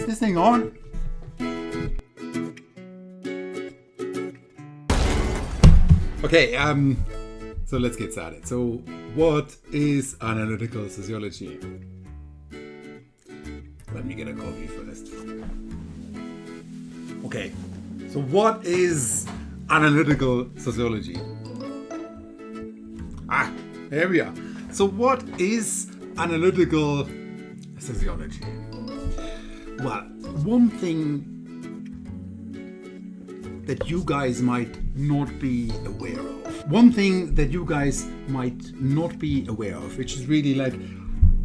this thing on? Okay, so let's get started. So what is analytical sociology? Let me get a coffee first. Okay, so what is analytical sociology? There we are. So what is analytical sociology? Well, one thing that you guys might not be aware of. One thing that you guys might not be aware of, which is really like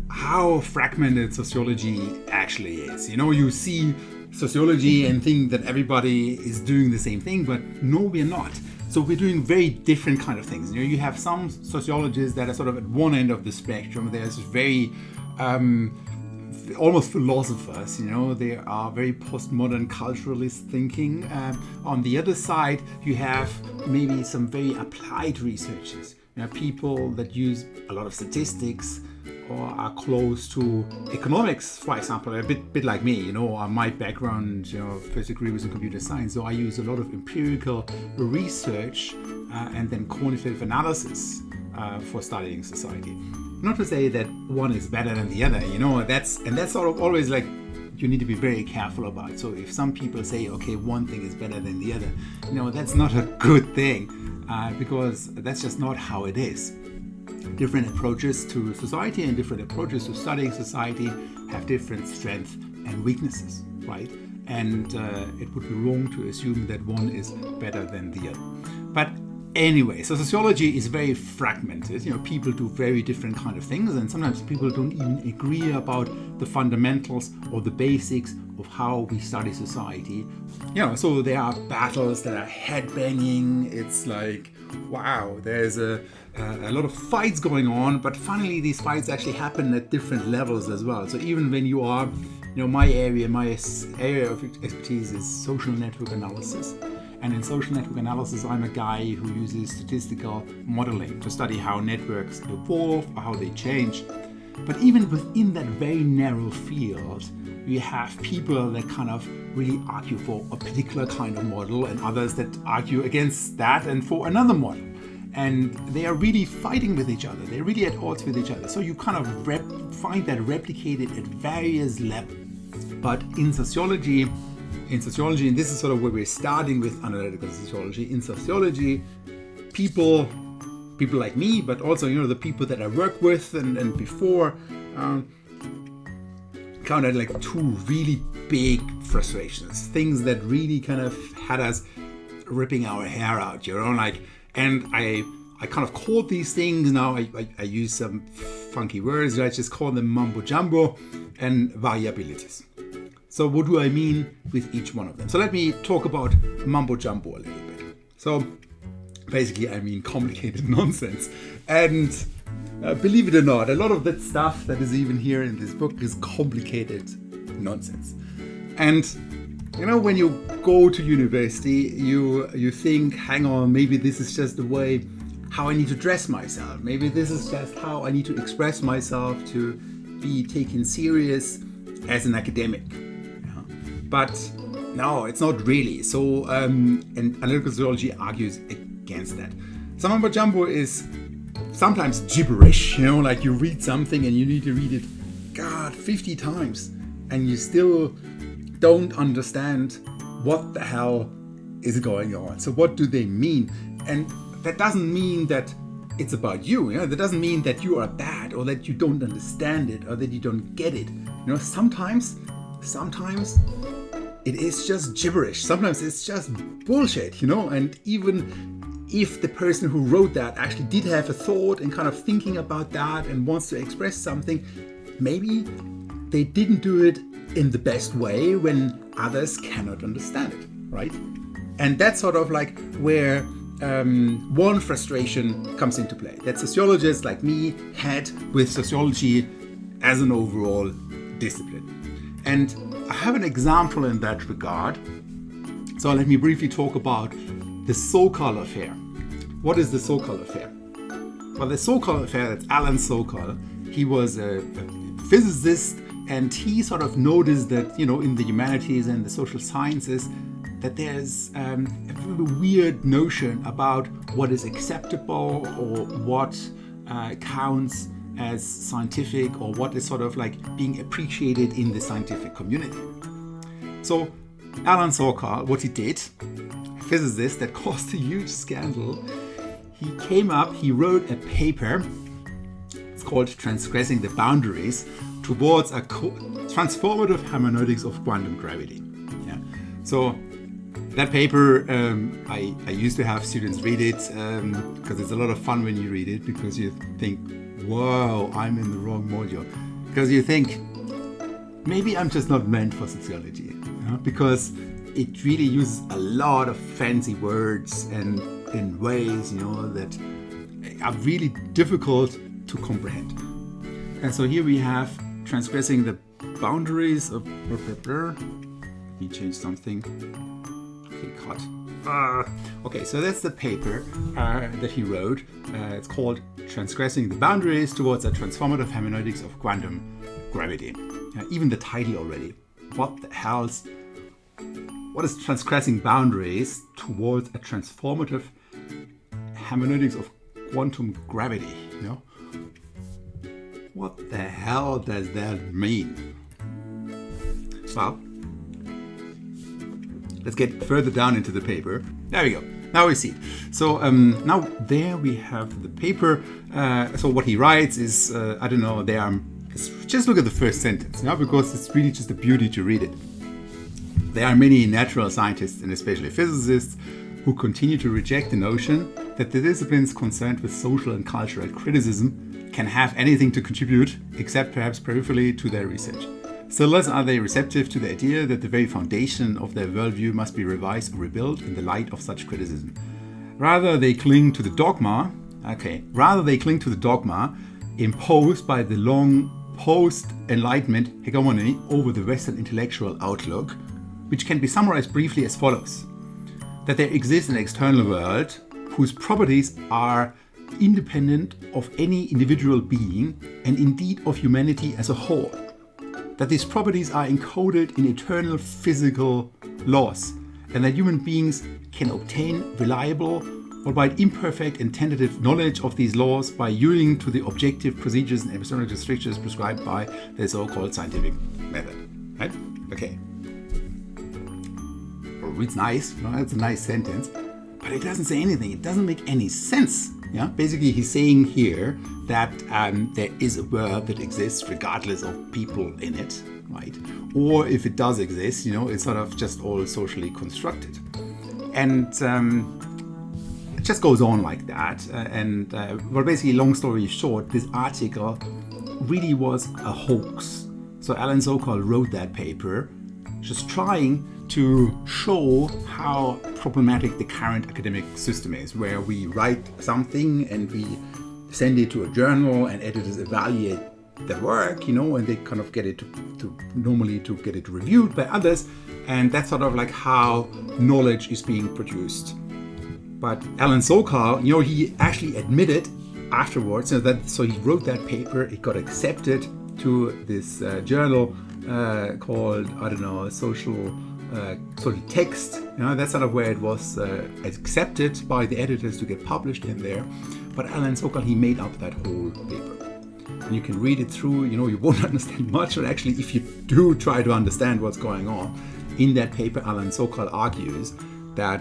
how fragmented sociology actually is. You know, you see sociology and think that everybody is doing the same thing, but no, we're not. So we're doing very different kind of things. You know, you have some sociologists that are sort of at one end of the spectrum. There's very almost philosophers, you know, they are very postmodern culturalist thinking. On the other side, you have maybe some very applied researchers, you know, people that use a lot of statistics or are close to economics, for example, a bit like me, you know, my background, you know, first degree was in computer science, so I use a lot of empirical research and then quantitative analysis for studying society. Not to say that one is better than the other, you know, that's sort of always like you need to be very careful about. So if some people say, okay, one thing is better than the other, you know, that's not a good thing because that's just not how it is. Different approaches to society and different approaches to studying society have different strengths and weaknesses, right? And it would be wrong to assume that one is better than the other. But anyway, so sociology is very fragmented. You know, people do very different kind of things, and sometimes people don't even agree about the fundamentals or the basics of how we study society. You know, so there are battles that are headbanging. It's like, wow, there's a lot of fights going on, but finally these fights actually happen at different levels as well. So even when you are, you know, my area of expertise is social network analysis. And in social network analysis, I'm a guy who uses statistical modeling to study how networks evolve or how they change. But even within that very narrow field, we have people that kind of really argue for a particular kind of model and others that argue against that and for another model. And they are really fighting with each other. They're really at odds with each other. So you kind of find that replicated at various levels. But in sociology, and this is sort of where we're starting with analytical sociology. In sociology, people like me, but also, you know, the people that I work with and before, counted like two really big frustrations, things that really kind of had us ripping our hair out, you know, like, and I kind of called these things, now I use some funky words, I just call them mumbo jumbo and variabilities. So what do I mean with each one of them? So let me talk about mumbo jumbo a little bit. So basically I mean complicated nonsense. And believe it or not, a lot of that stuff that is even here in this book is complicated nonsense. And you know, when you go to university, you think, hang on, maybe this is just the way how I need to dress myself. Maybe this is just how I need to express myself to be taken serious as an academic. But no, it's not really. So, and analytical sociology argues against that. So mumbo jumbo is sometimes gibberish, you know, like you read something and you need to read it, 50 times, and you still don't understand what the hell is going on. So what do they mean? And that doesn't mean that it's about you, you know, that doesn't mean that you are bad or that you don't understand it or that you don't get it. You know, sometimes it is just gibberish. Sometimes it's just bullshit, you know, and even if the person who wrote that actually did have a thought and kind of thinking about that and wants to express something, maybe they didn't do it in the best way when others cannot understand it, right? And that's sort of like where one frustration comes into play that sociologists like me had with sociology as an overall discipline. And I have an example in that regard. So let me briefly talk about the Socalled affair. What is the Socalled affair? Well, the Socalled affair, that's Alan Socalled. He was a physicist And he sort of noticed that, in the humanities and the social sciences, that there's a weird notion about what is acceptable or what counts as scientific or what is sort of like being appreciated in the scientific community. So Alan Socalled, what he did, a physicist that caused a huge scandal, he wrote a paper. It's called Transgressing the Boundaries Towards a Transformative Hermeneutics of Quantum Gravity. Yeah. So that paper, I used to have students read it because it's a lot of fun when you read it, because you think, whoa, I'm in the wrong module. Because you think, maybe I'm just not meant for sociology. Because it really uses a lot of fancy words and in ways, that are really difficult to comprehend. And so here we have transgressing the boundaries of... Let me change something. Okay, cut. Okay, so that's the paper that he wrote. It's called Transgressing the Boundaries Towards a Transformative Hermeneutics of Quantum Gravity. Even the title already. What the hell's... What is transgressing boundaries towards a transformative hermeneutics of quantum gravity? What the hell does that mean? Well, let's get further down into the paper. There we go. Now we see it. So now there we have the paper. So what he writes is, just look at the first sentence, because it's really just a beauty to read it. There are many natural scientists, and especially physicists, who continue to reject the notion that the disciplines concerned with social and cultural criticism can have anything to contribute, except perhaps peripherally, to their research. Still less are they receptive to the idea that the very foundation of their worldview must be revised or rebuilt in the light of such criticism. Rather, they cling to the dogma imposed by the long post-Enlightenment hegemony over the Western intellectual outlook, which can be summarized briefly as follows: that there exists an external world whose properties are independent of any individual being and indeed of humanity as a whole. That these properties are encoded in eternal physical laws, and that human beings can obtain reliable, albeit imperfect and tentative knowledge of these laws by yielding to the objective procedures and epistemological strictures prescribed by the so-called scientific method. Right? Okay. Well, it's nice. It's a nice sentence, but it doesn't say anything. It doesn't make any sense. Yeah. Basically, he's saying here that there is a world that exists regardless of people in it, right? Or if it does exist, it's sort of just all socially constructed, and it just goes on like that. Well, basically, long story short, this article really was a hoax. So Alan Socalled wrote that paper, just trying to show how problematic the current academic system is, where we write something and we send it to a journal and editors evaluate the work, and they kind of get it to get it reviewed by others, and that's sort of like how knowledge is being produced. But Alan Socalled, he actually admitted afterwards, so he wrote that paper, it got accepted to this journal called, social text. That's sort of where it was accepted by the editors to get published in there. But Alan Socalled, he made up that whole paper. And you can read it through, you won't understand much, but actually if you do try to understand what's going on, in that paper Alan Socalled argues that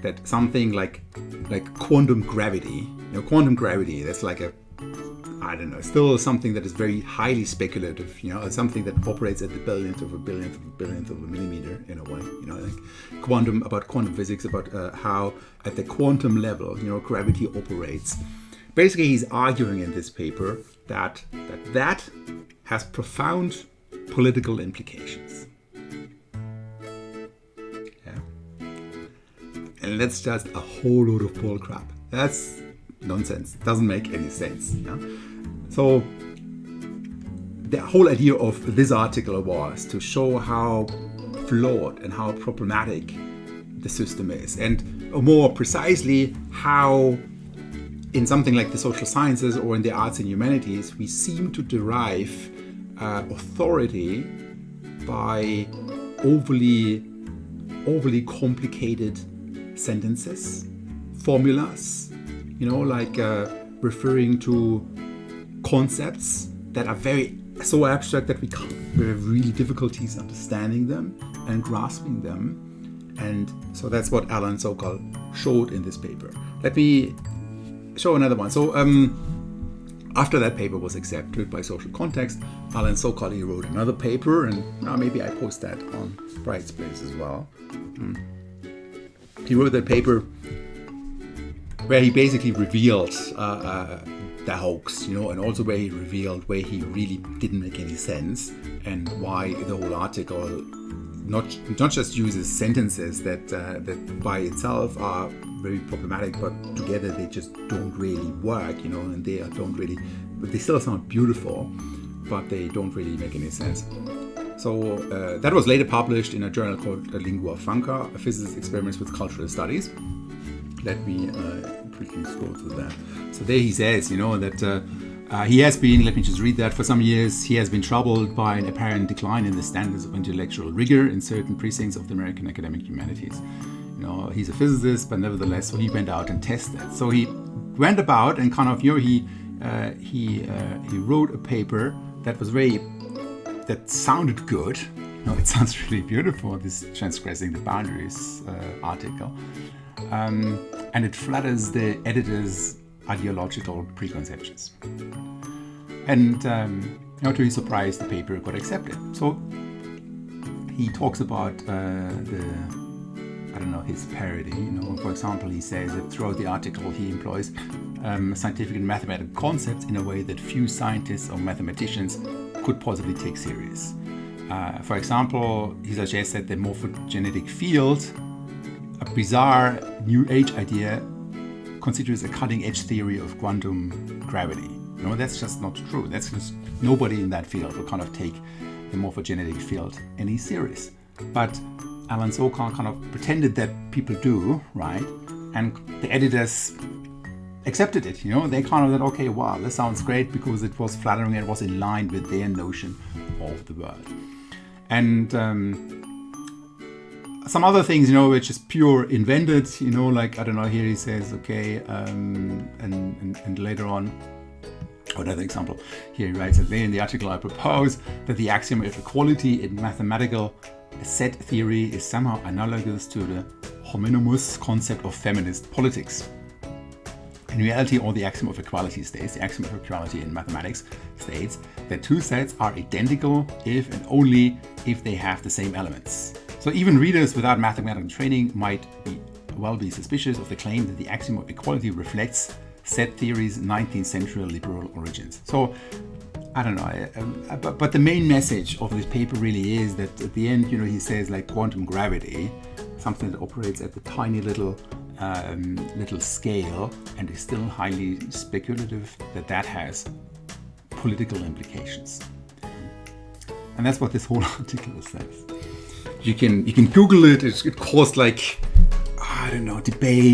that something like quantum gravity, quantum gravity, that's like still something that is very highly speculative, something that operates at the billionth of a billionth of a billionth of a millimeter in a way, like quantum physics, about how at the quantum level, gravity operates. Basically, he's arguing in this paper that has profound political implications. Yeah. And that's just a whole load of bullcrap. That's nonsense. Doesn't make any sense. Yeah? So the whole idea of this article was to show how flawed and how problematic the system is, and more precisely how in something like the social sciences or in the arts and humanities we seem to derive authority by overly complicated sentences, formulas, like referring to concepts that are so abstract that we have really difficulties understanding them and grasping them. And so that's what Alan Sokal showed in this paper. Let me show another one. So after that paper was accepted by Social Context, Alan Sokal, he wrote another paper, and maybe I post that on Brightspace as well. He wrote that paper where he basically revealed the hoax, and also where he revealed where he really didn't make any sense, and why the whole article not just uses sentences that by itself are very problematic, but together they just don't really work, and they still sound beautiful, but they don't really make any sense. So that was later published in a journal called Lingua Franca, a physicist experiments with cultural studies. Let me quickly scroll through that. So there he says, that he has been, let me just read that, for some years he has been troubled by an apparent decline in the standards of intellectual rigor in certain precincts of the American academic humanities. He's a physicist, but nevertheless, so he went out and tested. So he went about and kind of, he wrote a paper that sounded good. It sounds really beautiful, this Transgressing the Boundaries article. And it flatters the editor's ideological preconceptions. And to his surprise, the paper got accepted. So he talks about his parody. For example, he says that throughout the article he employs scientific and mathematical concepts in a way that few scientists or mathematicians could possibly take serious. For example, he suggests that the morphogenetic field, a bizarre new age idea, considers a cutting-edge theory of quantum gravity. That's just not true. That's just nobody in that field will kind of take the morphogenetic field any serious. But Alan Sokal kind of pretended that people do, right? And the editors accepted it. They kind of said, okay, wow, this sounds great, because it was flattering and it was in line with their notion of the world. And some other things, which is pure invented, like, here he says, okay, and later on, another example, here he writes that there in the article I propose that the axiom of equality in mathematical set theory is somehow analogous to the homonymous concept of feminist politics. In reality, all the axiom of equality states, the axiom of equality in mathematics states that two sets are identical if and only if they have the same elements. So even readers without mathematical training might well be suspicious of the claim that the axiom of equality reflects set theory's 19th century liberal origins. So, I don't know, but the main message of this paper really is that at the end, he says like quantum gravity, something that operates at the tiny little scale and is still highly speculative, that has political implications. And that's what this whole article says. You can Google it. It caused debate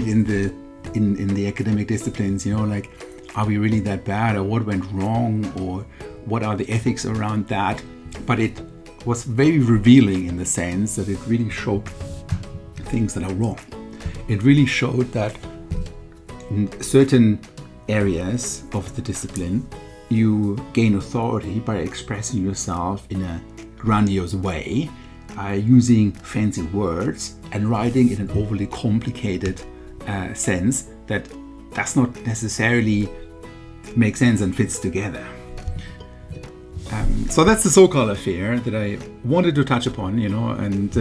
in the academic disciplines. Like, are we really that bad, or what went wrong, or what are the ethics around that? But it was very revealing in the sense that it really showed things that are wrong. It really showed that in certain areas of the discipline, you gain authority by expressing yourself in a grandiose way, using fancy words and writing in an overly complicated sense that does not necessarily make sense and fits together. So that's the Sokal affair that I wanted to touch upon, and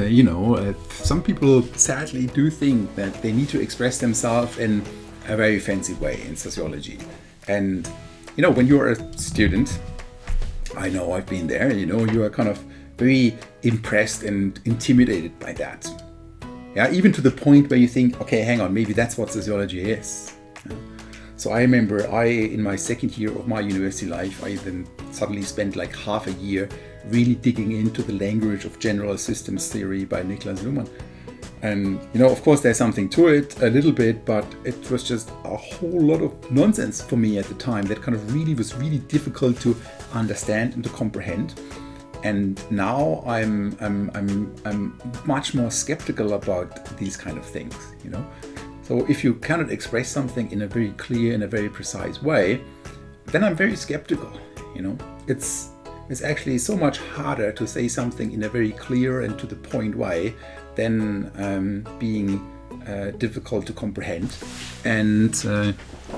some people sadly do think that they need to express themselves in a very fancy way in sociology. And, when you're a student, I know I've been there, you are kind of very impressed and intimidated by that. Yeah, even to the point where you think, okay, hang on, maybe that's what sociology is. So I remember in my second year of my university life, I then suddenly spent like half a year really digging into the language of general systems theory by Niklas Luhmann. And, of course, there's something to it a little bit, but it was just a whole lot of nonsense for me at the time that kind of was really difficult to understand and to comprehend. And now I'm much more skeptical about these kind of things, So if you cannot express something in a very clear and a very precise way, then I'm very skeptical, It's actually so much harder to say something in a very clear and to the point way than being difficult to comprehend and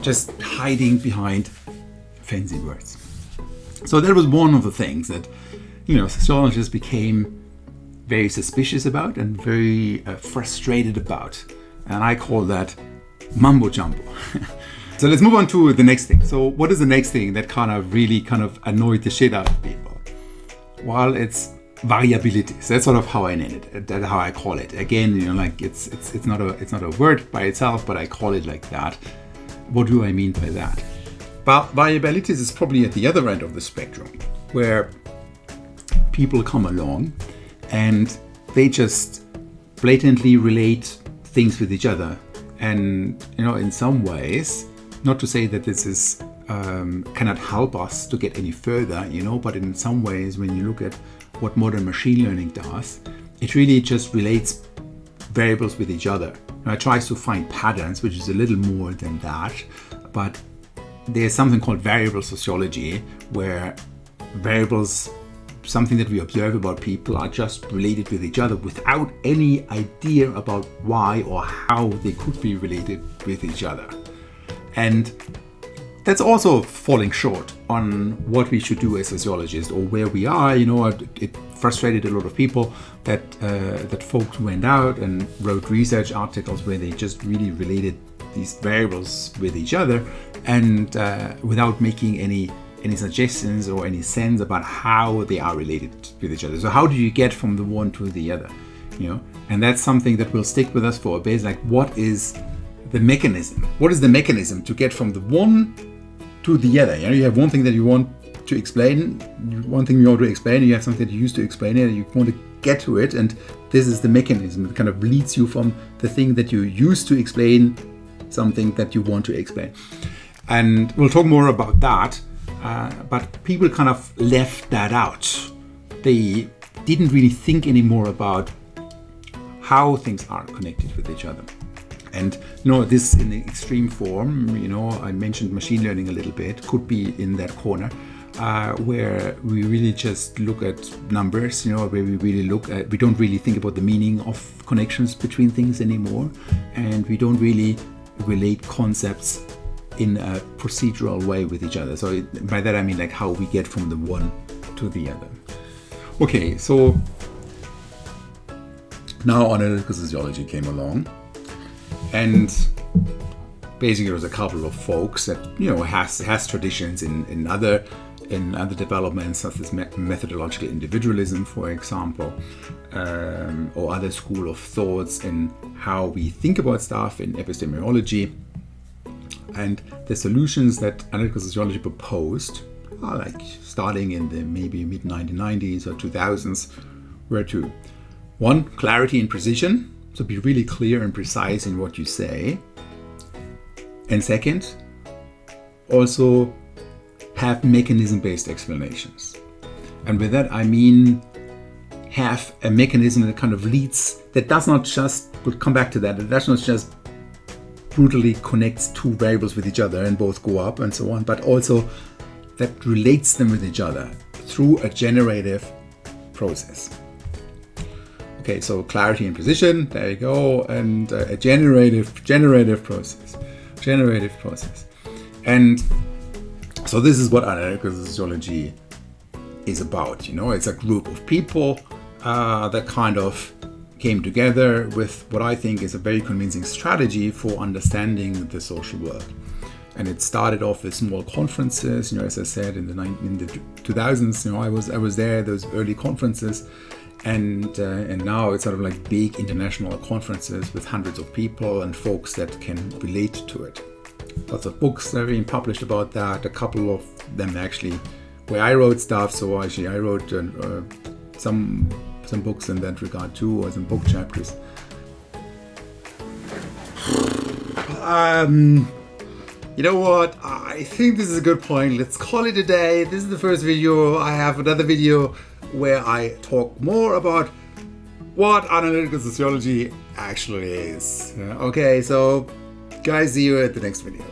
just hiding behind fancy words. So that was one of the things that, sociologists became very suspicious about and very frustrated about. And I call that mumbo jumbo. So let's move on to the next thing. So what is the next thing that really annoyed the shit out of people? Well, it's variability. So that's sort of how I name it. That's how I call it. Again, it's not a word by itself, but I call it like that. What do I mean by that? But variability is probably at the other end of the spectrum, where people come along and they just blatantly relate things with each other. And, in some ways, not to say that this is cannot help us to get any further, but in some ways, when you look at what modern machine learning does, it really just relates variables with each other. Now, it tries to find patterns, which is a little more than that, but there's something called variable sociology, where variables, something that we observe about people, are just related with each other without any idea about why or how they could be related with each other. And that's also falling short on what we should do as sociologists, or where we are. It frustrated a lot of people that folks went out and wrote research articles where they just really related these variables with each other, and without making any suggestions or any sense about how they are related with each other. So how do you get from the one to the other? And that's something that will stick with us for a bit. Like, what is the mechanism? What is the mechanism to get from the one to the other? You have one thing that you want to explain, one thing you want to explain, and you have something that you used to explain it, and you want to get to it, and this is the mechanism that kind of leads you from the thing that you used to explain something that you want to explain. And we'll talk more about that, but people kind of left that out. They didn't really think anymore about how things are connected with each other. And this in the extreme form, I mentioned machine learning a little bit, could be in that corner, where we really just look at numbers, where we don't really think about the meaning of connections between things anymore, and we don't really relate concepts in a procedural way with each other. So by that I mean like how we get from the one to the other. Okay, so now analytical sociology came along, and basically there was a couple of folks that has traditions in other developments, such as methodological individualism, for example, or other school of thoughts in how we think about stuff in epistemology. And the solutions that analytical sociology proposed, like starting in the maybe mid 1990s or 2000s, were two. One, clarity and precision, so be really clear and precise in what you say. And second, also have mechanism-based explanations. And with that I mean have a mechanism that kind of leads, that does not just, we'll come back to that, it does not just brutally connects two variables with each other and both go up and so on, but also that relates them with each other through a generative process. Okay, so clarity and precision, there you go, and a generative process. And so this is what analytical sociology is about. It's a group of people that kind of came together with what I think is a very convincing strategy for understanding the social world. And it started off with small conferences, as I said, in the 2000s. I was there, those early conferences, and now it's sort of like big international conferences with hundreds of people and folks that can relate to it. Lots of books are being published about that. A couple of them actually, where I wrote stuff. So actually, I wrote some books in that regard too, or some book chapters. you know what? I think this is a good point. Let's call it a day. This is the first video. I have another video where I talk more about what analytical sociology actually is. Okay, so guys, see you at the next video.